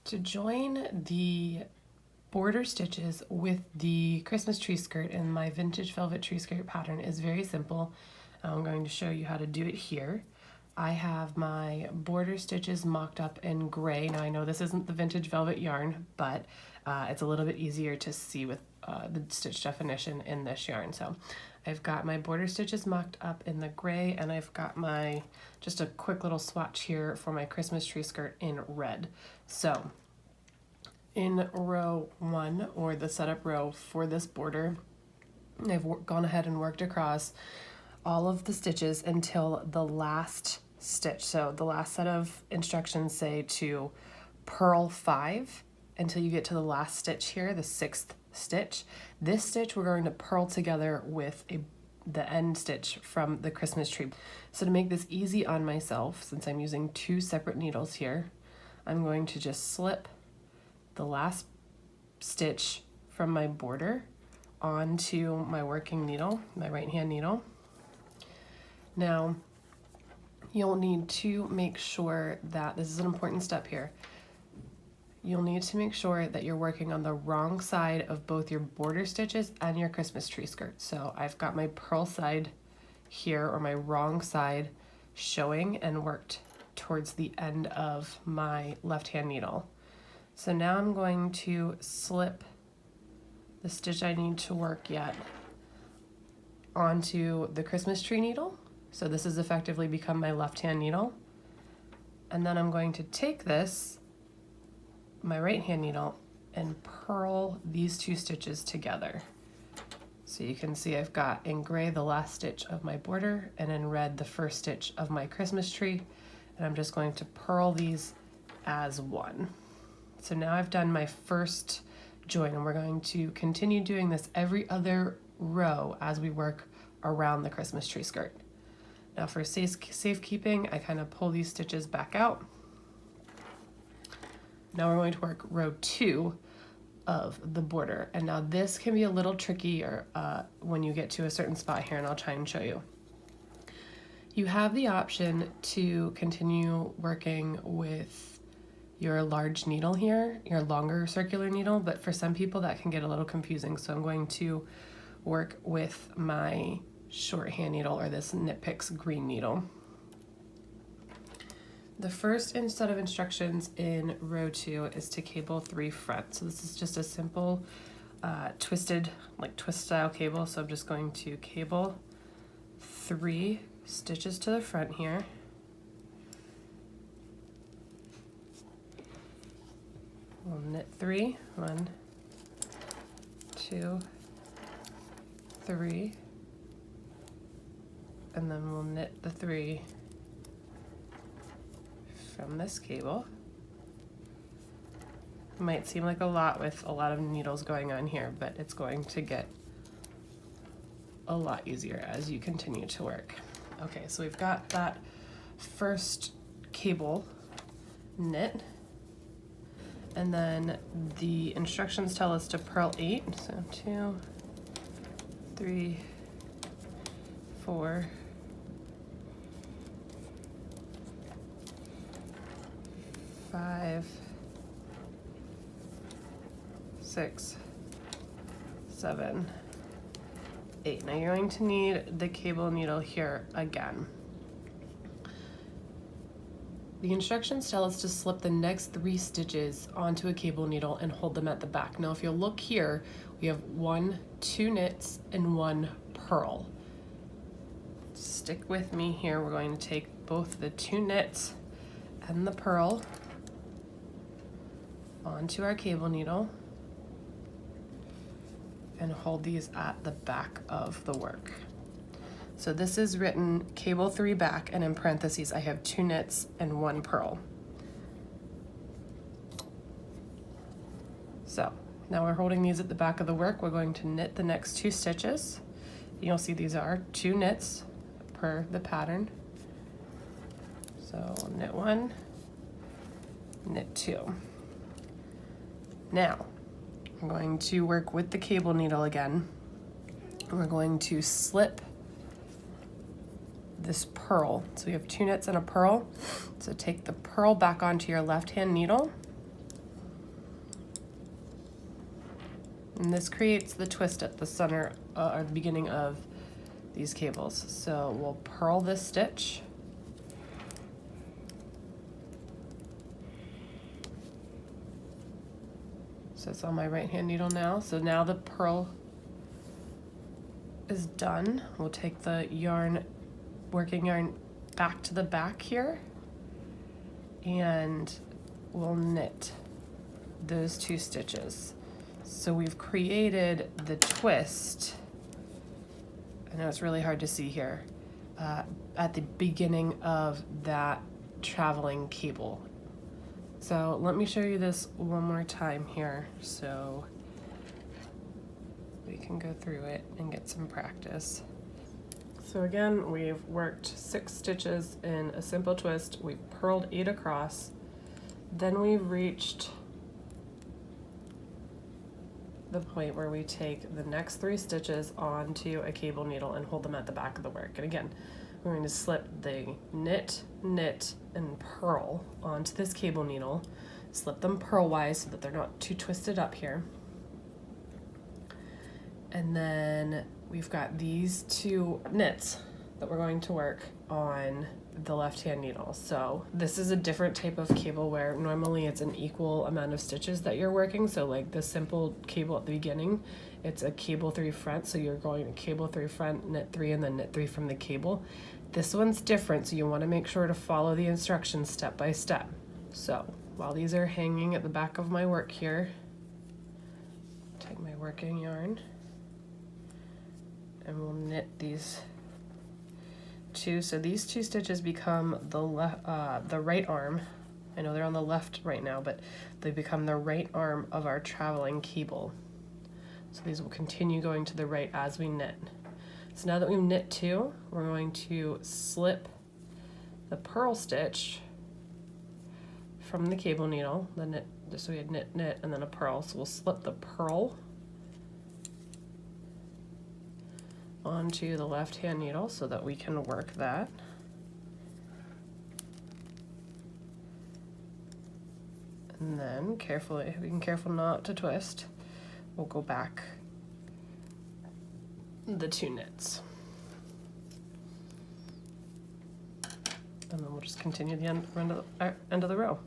To join the border stitches with the Christmas tree skirt in my vintage velvet tree skirt pattern is very simple. I'm going to show you how to do it here. I have my border stitches mocked up in gray. Now I know this isn't the vintage velvet yarn, but it's a little bit easier to see with the stitch definition in this yarn. So I've got my border stitches mocked up in the gray, and I've got my, just a quick little swatch here for my Christmas tree skirt in red. So in row 1, or the setup row for this border, I've gone ahead and worked across all of the stitches until the last stitch. So the last set of instructions say to purl 5 until you get to the last stitch here, the 6th stitch. This stitch we're going to purl together with the end stitch from the Christmas tree. So to make this easy on myself, since I'm using 2 separate needles here, I'm going to just slip the last stitch from my border onto my working needle, my right hand needle. Now, you'll need to make sure that, this is an important step here, you'll need to make sure that you're working on the wrong side of both your border stitches and your Christmas tree skirt. So I've got my purl side here, or my wrong side, showing and worked towards the end of my left hand needle. So now I'm going to slip the stitch I need to work yet onto the Christmas tree needle. So this has effectively become my left hand needle. And then I'm going to take this, my right hand needle, and purl these 2 stitches together. So you can see I've got in gray the last stitch of my border, and in red the first stitch of my Christmas tree. And I'm just going to purl these as one. So now I've done my first join, and we're going to continue doing this every other row as we work around the Christmas tree skirt. Now for safekeeping, I kind of pull these stitches back out. Now we're going to work row 2 of the border. And now this can be a little trickier when you get to a certain spot here, and I'll try and show you. You have the option to continue working with your large needle here, your longer circular needle, but for some people that can get a little confusing. So I'm going to work with my shorthand needle, or this Knit Picks green needle. The first set of instructions in row 2 is to cable 3 front. So this is just a simple twisted, like twist style cable. So I'm just going to cable 3 stitches to the front here. We'll knit 3, 1, 2, 3, and then we'll knit the 3 from this cable. It might seem like a lot with a lot of needles going on here, but it's going to get a lot easier as you continue to work. Okay, so we've got that first cable knit. And then the instructions tell us to purl 8. So 2, 3, 4, 5, 6, 7, 8. Now you're going to need the cable needle here again. The instructions tell us to slip the next 3 stitches onto a cable needle and hold them at the back. Now if you'll look here, we have 1, 2 knits and 1 purl. Stick with me here. We're going to take both the 2 knits and the purl onto our cable needle and hold these at the back of the work. So this is written cable 3 back, and in parentheses I have 2 knits and 1 purl. So now we're holding these at the back of the work. We're going to knit the next 2 stitches. You'll see these are 2 knits per the pattern. So knit 1, knit 2. Now I'm going to work with the cable needle again. We're going to slip this purl. So we have 2 knits and a purl. So take the purl back onto your left hand needle And this creates the twist at the center or the beginning of these cables. So we'll purl this stitch. So it's on my right hand needle now. So now the purl is done. We'll take the yarn, working yarn back to the back here, and we'll knit those 2 stitches. So we've created the twist. I know it's really hard to see here, at the beginning of that traveling cable. So let me show you this one more time here so we can go through it and get some practice. So again, we've worked 6 stitches in a simple twist. We've purled 8 across. Then we've reached the point where we take the next 3 stitches onto a cable needle and hold them at the back of the work. And again, we're going to slip the knit, knit, and purl onto this cable needle. Slip them purlwise so that they're not too twisted up here. And then we've got these 2 knits that we're going to work on the left-hand needle. So this is a different type of cable where normally it's an equal amount of stitches that you're working. So like the simple cable at the beginning, it's a cable 3 front. So you're going to cable 3 front, knit 3, and then knit 3 from the cable. This one's different, so you want to make sure to follow the instructions step by step. So while these are hanging at the back of my work here, take my working yarn and we'll knit these 2. So these 2 stitches become the right arm. I know they're on the left right now, but they become the right arm of our traveling cable. So these will continue going to the right as we knit. So now that we've knit 2, we're going to slip the purl stitch from the cable needle, the knit, so we had knit, knit, and then a purl. So we'll slip the purl onto the left-hand needle so that we can work that. And then carefully, being careful not to twist, we'll go back the 2 knits. And then we'll just continue the end of the row.